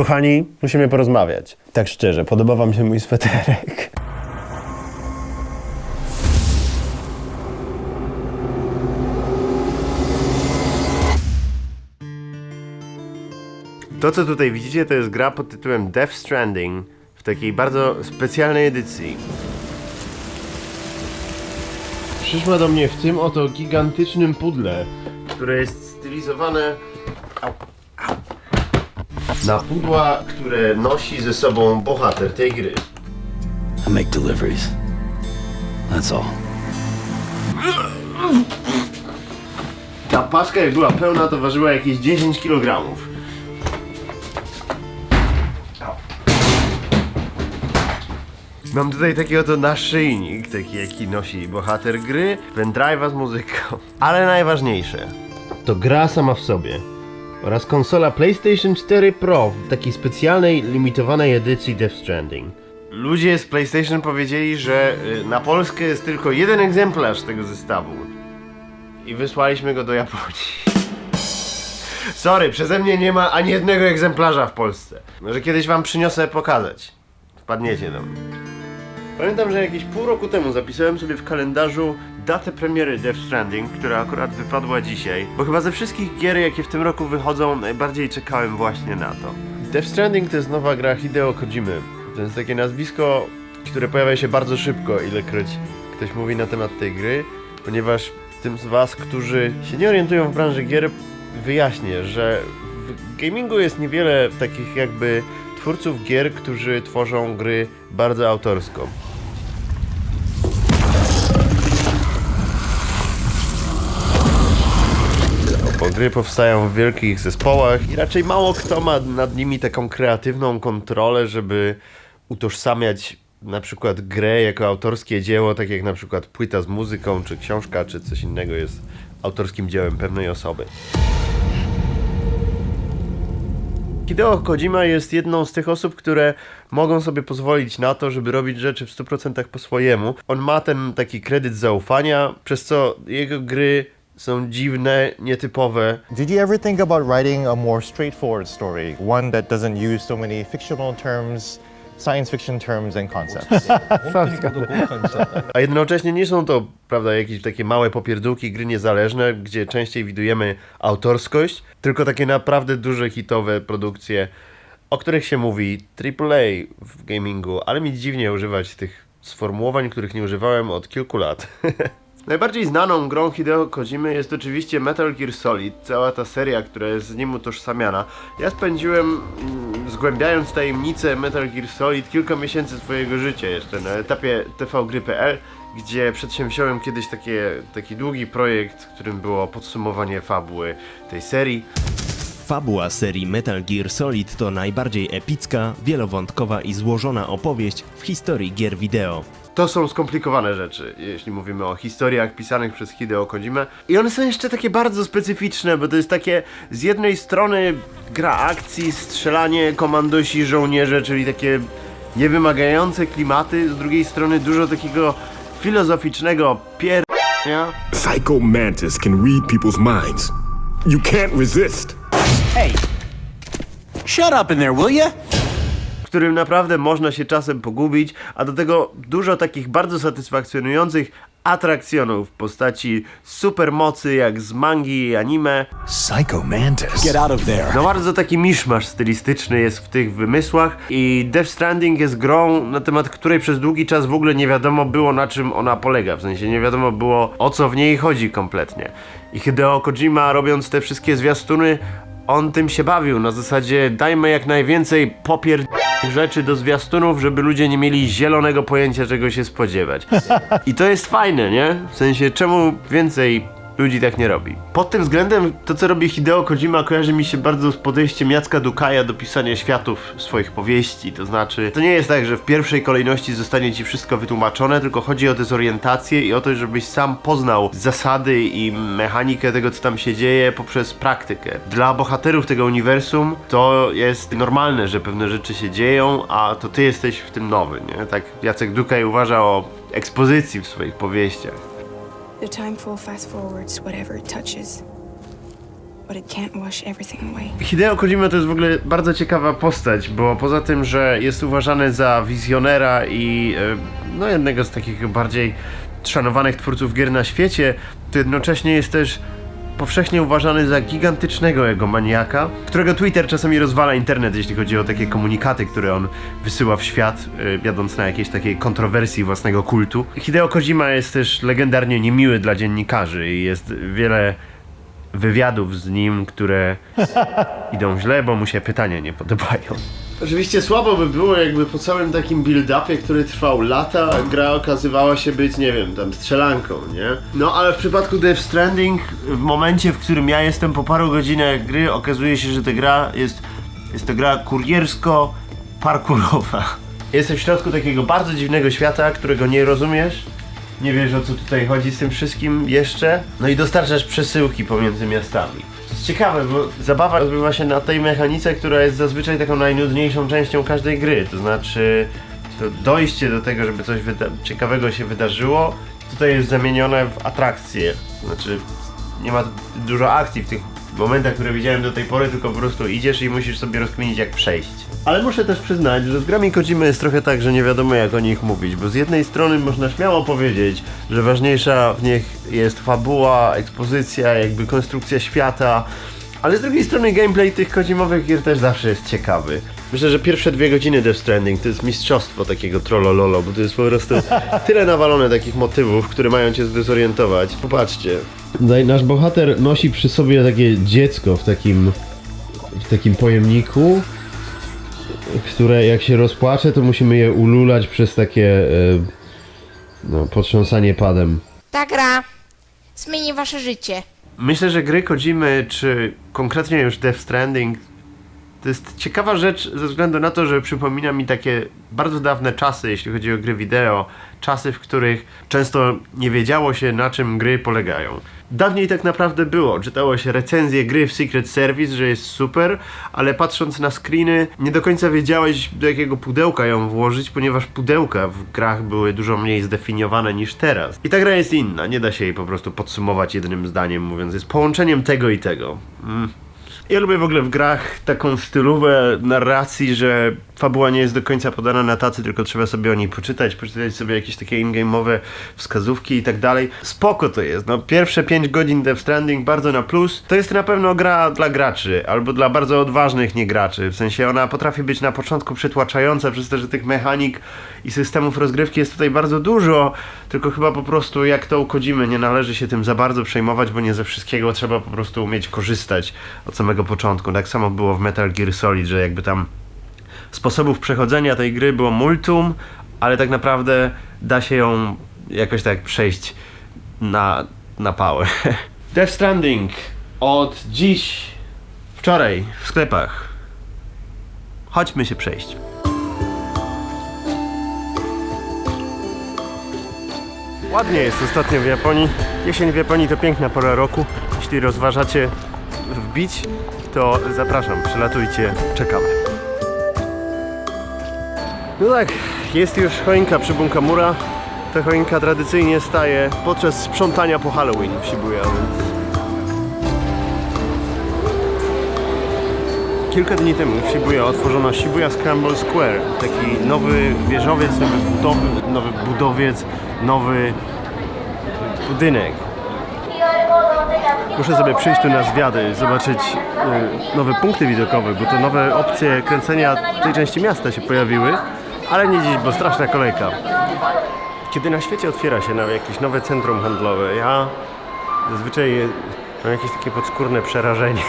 kochani, musimy porozmawiać. Tak szczerze, podoba wam się mój sweterek? To, co tutaj widzicie, to jest gra pod tytułem Death Stranding w takiej bardzo specjalnej edycji. Przyszła do mnie w tym oto gigantycznym pudle, które jest stylizowane na pudła, które nosi ze sobą bohater tej gry. I make deliveries. That's all. Ta paczka, jak była pełna, to ważyła jakieś 10 kg. Mam tutaj taki oto naszyjnik, taki jaki nosi bohater gry, pendrive'a z muzyką. Ale najważniejsze, to gra sama w sobie oraz konsola PlayStation 4 Pro w takiej specjalnej, limitowanej edycji Death Stranding. Ludzie z PlayStation powiedzieli, że na Polskę jest tylko jeden egzemplarz tego zestawu. I wysłaliśmy go do Japonii. Sorry, przeze mnie nie ma ani jednego egzemplarza w Polsce. Może kiedyś wam przyniosę pokazać. Wpadniecie do mnie. Pamiętam, że jakieś pół roku temu zapisałem sobie w kalendarzu datę premiery Death Stranding, która akurat wypadła dzisiaj, bo chyba ze wszystkich gier, jakie w tym roku wychodzą, najbardziej czekałem właśnie na to. Death Stranding to jest nowa gra Hideo Kojimy. To jest takie nazwisko, które pojawia się bardzo szybko, ilekroć ktoś mówi na temat tej gry, ponieważ tym z was, którzy się nie orientują w branży gier, wyjaśnię, że w gamingu jest niewiele takich jakby twórców gier, którzy tworzą gry bardzo autorsko. Bo gry powstają w wielkich zespołach i raczej mało kto ma nad nimi taką kreatywną kontrolę, żeby utożsamiać na przykład grę jako autorskie dzieło, tak jak na przykład płyta z muzyką, czy książka, czy coś innego jest autorskim dziełem pewnej osoby. Hideo Kojima jest jedną z tych osób, które mogą sobie pozwolić na to, żeby robić rzeczy w 100% po swojemu. On ma ten taki kredyt zaufania, przez co jego gry są dziwne, nietypowe. Did you ever think about writing a more straightforward story? One that doesn't use so many fictional terms, science fiction terms and concepts? A jednocześnie nie są to, prawda, jakieś takie małe popierdółki, gry niezależne, gdzie częściej widujemy autorskość, tylko takie naprawdę duże hitowe produkcje, o których się mówi AAA w gamingu, ale mi dziwnie używać tych sformułowań, których nie używałem od kilku lat. Najbardziej znaną grą Hideo Kojimy jest oczywiście Metal Gear Solid, cała ta seria, która jest z nim utożsamiana. Ja spędziłem, zgłębiając tajemnicę Metal Gear Solid, kilka miesięcy swojego życia jeszcze na etapie tvgry.pl, gdzie przedsięwziąłem kiedyś taki długi projekt, w którym było podsumowanie fabuły tej serii. Fabuła serii Metal Gear Solid to najbardziej epicka, wielowątkowa i złożona opowieść w historii gier wideo. To są skomplikowane rzeczy, jeśli mówimy o historiach pisanych przez Hideo Kojimę. I one są jeszcze takie bardzo specyficzne, bo to jest takie z jednej strony gra akcji, strzelanie, komandosi, żołnierze, czyli takie niewymagające klimaty, z drugiej strony dużo takiego filozoficznego pierdolenia. Psycho Mantis can read people's minds. You can't resist. Hey! Shut up in there, will ya? W którym naprawdę można się czasem pogubić, a do tego dużo takich bardzo satysfakcjonujących atrakcjonów w postaci supermocy jak z mangi i anime. Psycho Mantis. Get out of there. No bardzo taki miszmasz stylistyczny jest w tych wymysłach i Death Stranding jest grą, na temat której przez długi czas w ogóle nie wiadomo było, na czym ona polega, w sensie nie wiadomo było, o co w niej chodzi kompletnie. I Hideo Kojima, robiąc te wszystkie zwiastuny, on tym się bawił, na zasadzie dajmy jak najwięcej rzeczy do zwiastunów, żeby ludzie nie mieli zielonego pojęcia, czego się spodziewać. I to jest fajne, nie? W sensie, czemu więcej ludzi tak nie robi? Pod tym względem to, co robi Hideo Kojima, kojarzy mi się bardzo z podejściem Jacka Dukaja do pisania światów swoich powieści. To znaczy, to nie jest tak, że w pierwszej kolejności zostanie ci wszystko wytłumaczone, tylko chodzi o dezorientację i o to, żebyś sam poznał zasady i mechanikę tego, co tam się dzieje poprzez praktykę. Dla bohaterów tego uniwersum to jest normalne, że pewne rzeczy się dzieją, a to ty jesteś w tym nowy, nie? Tak Jacek Dukaj uważa o ekspozycji w swoich powieściach. The time for fast forwards whatever it touches. but it can't wash everything away. Hideo Kojima to jest w ogóle bardzo ciekawa postać, bo poza tym, że jest uważany za wizjonera i no jednego z takich bardziej szanowanych twórców gier na świecie, to jednocześnie jest też powszechnie uważany za gigantycznego egomaniaka, którego Twitter czasami rozwala internet, jeśli chodzi o takie komunikaty, które on wysyła w świat, jadąc na jakiejś takiej kontrowersji własnego kultu. Hideo Kojima jest też legendarnie niemiły dla dziennikarzy i jest wiele wywiadów z nim, które idą źle, bo mu się pytania nie podobają. Oczywiście słabo by było, jakby po całym takim build-upie, który trwał lata, gra okazywała się być, nie wiem, tam strzelanką, nie? No ale w przypadku Death Stranding, w momencie, w którym ja jestem po paru godzinach gry, okazuje się, że ta gra jest to gra kuriersko-parkurowa. Jesteś w środku takiego bardzo dziwnego świata, którego nie rozumiesz, nie wiesz, o co tutaj chodzi z tym wszystkim jeszcze, no i dostarczasz przesyłki pomiędzy miastami. To jest ciekawe, bo zabawa odbywa się na tej mechanice, która jest zazwyczaj taką najnudniejszą częścią każdej gry, to znaczy to dojście do tego, żeby coś ciekawego się wydarzyło, tutaj jest zamienione w atrakcję, to znaczy nie ma dużo akcji w tych momentach, które widziałem do tej pory, tylko po prostu idziesz i musisz sobie rozkminić, jak przejść. Ale muszę też przyznać, że z grami Kojimy jest trochę tak, że nie wiadomo, jak o nich mówić, bo z jednej strony można śmiało powiedzieć, że ważniejsza w nich jest fabuła, ekspozycja, jakby konstrukcja świata, ale z drugiej strony gameplay tych Kojimowych gier też zawsze jest ciekawy. Myślę, że pierwsze 2 godziny Death Stranding to jest mistrzostwo takiego trollololo, bo to jest po prostu tyle nawalone takich motywów, które mają cię zdezorientować. Popatrzcie. Tutaj nasz bohater nosi przy sobie takie dziecko w takim pojemniku, które jak się rozpłacze, to musimy je ululać przez takie potrząsanie padem. Ta gra zmieni wasze życie. Myślę, że gry Kojimy, czy konkretnie już Death Stranding, to jest ciekawa rzecz ze względu na to, że przypomina mi takie bardzo dawne czasy, jeśli chodzi o gry wideo. Czasy, w których często nie wiedziało się, na czym gry polegają. Dawniej tak naprawdę było. Czytało się recenzje gry w Secret Service, że jest super, ale patrząc na screeny, nie do końca wiedziałeś, do jakiego pudełka ją włożyć, ponieważ pudełka w grach były dużo mniej zdefiniowane niż teraz. I ta gra jest inna, nie da się jej po prostu podsumować jednym zdaniem, mówiąc, jest połączeniem tego i tego. Ja lubię w ogóle w grach taką stylówę narracji, że fabuła nie jest do końca podana na tacy, tylko trzeba sobie o niej poczytać sobie jakieś takie in-game'owe wskazówki i tak dalej. Spoko to jest, no pierwsze 5 godzin Death Stranding bardzo na plus. To jest na pewno gra dla graczy, albo dla bardzo odważnych niegraczy, w sensie ona potrafi być na początku przytłaczająca przez to, że tych mechanik i systemów rozgrywki jest tutaj bardzo dużo, tylko chyba po prostu jak to u Kojimy nie należy się tym za bardzo przejmować, bo nie ze wszystkiego trzeba po prostu umieć korzystać od samego początku. Tak samo było w Metal Gear Solid, że jakby tam sposobów przechodzenia tej gry było multum, ale tak naprawdę da się ją jakoś tak przejść na pałę. Death Stranding od wczoraj w sklepach. Chodźmy się przejść. Ładnie jest ostatnio w Japonii. Jesień w Japonii to piękna pora roku. Jeśli rozważacie wbić, to zapraszam, przylatujcie, czekamy. No tak, jest już choinka przy Bunkamura. Ta choinka tradycyjnie staje podczas sprzątania po Halloween w Shibuya, więc... Kilka dni temu w Shibuya otworzono Shibuya Scramble Square. Taki nowy wieżowiec, nowy budowiec, nowy budynek. Muszę sobie przyjść tu na zwiady, zobaczyć nowe punkty widokowe, bo to nowe opcje kręcenia tej części miasta się pojawiły, ale nie dziś, bo straszna kolejka. Kiedy na świecie otwiera się jakieś nowe centrum handlowe, ja zazwyczaj mam jakieś takie podskórne przerażenie.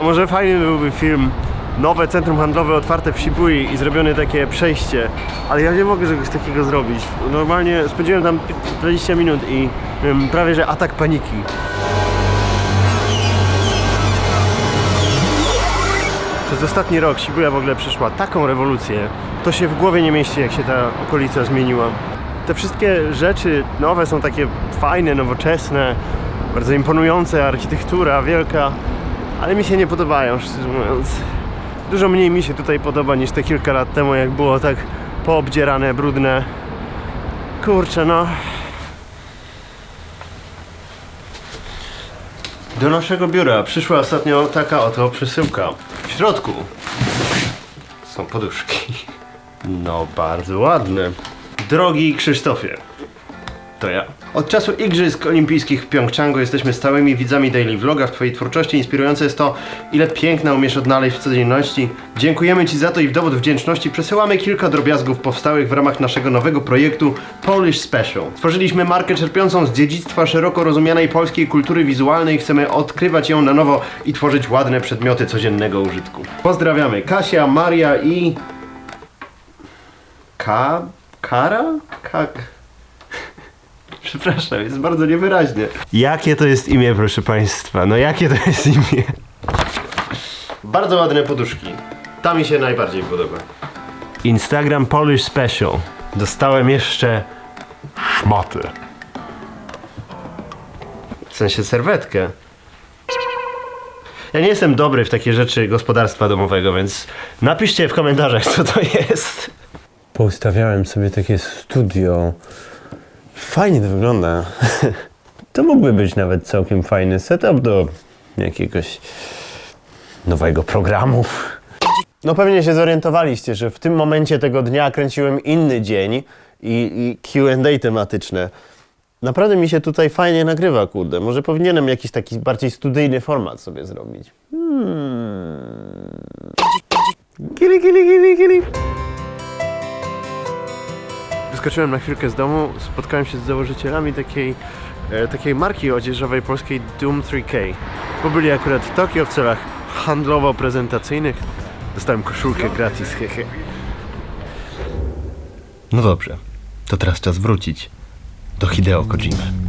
Może fajny byłby film, nowe centrum handlowe otwarte w Shibui i zrobione takie przejście, ale ja nie mogę czegoś takiego zrobić. Normalnie spędziłem tam 20 minut i miałem prawie że atak paniki. Przez ostatni rok Shibuya w ogóle przeszła taką rewolucję, to się w głowie nie mieści, jak się ta okolica zmieniła. Te wszystkie rzeczy nowe są takie fajne, nowoczesne, bardzo imponujące, architektura wielka, ale mi się nie podobają, szczerze mówiąc. Dużo mniej mi się tutaj podoba niż te kilka lat temu, jak było tak poobdzierane, brudne. Kurczę, no. Do naszego biura przyszła ostatnio taka oto przesyłka. W środku są poduszki. No, bardzo ładne. Drogi Krzysztofie, to ja. Od czasu Igrzysk Olimpijskich w Pjongczangu jesteśmy stałymi widzami Daily Vloga. W twojej twórczości inspirujące jest to, ile piękna umiesz odnaleźć w codzienności. Dziękujemy ci za to i w dowód wdzięczności przesyłamy kilka drobiazgów powstałych w ramach naszego nowego projektu Polish Special. Stworzyliśmy markę czerpiącą z dziedzictwa szeroko rozumianej polskiej kultury wizualnej. Chcemy odkrywać ją na nowo i tworzyć ładne przedmioty codziennego użytku. Pozdrawiamy Kasia, Maria i... Kara? Przepraszam, jest bardzo niewyraźnie. Jakie to jest imię, proszę państwa? No jakie to jest imię? Bardzo ładne poduszki. Ta mi się najbardziej podoba. Instagram Polish Special. Dostałem jeszcze szmaty. W sensie serwetkę. Ja nie jestem dobry w takie rzeczy gospodarstwa domowego, więc napiszcie w komentarzach, co to jest. Poustawiałem sobie takie studio. Fajnie to wygląda. To mógłby być nawet całkiem fajny setup do jakiegoś nowego programu. No pewnie się zorientowaliście, że w tym momencie tego dnia kręciłem inny dzień i Q&A tematyczne. Naprawdę mi się tutaj fajnie nagrywa, kurde. Może powinienem jakiś taki bardziej studyjny format sobie zrobić. Gili. Wyskoczyłem na chwilkę z domu, spotkałem się z założycielami takiej marki odzieżowej polskiej Doom 3K. Bo byli akurat w Tokio w celach handlowo-prezentacyjnych. Dostałem koszulkę gratis, hehe. No dobrze, to teraz czas wrócić do Hideo Kojimy.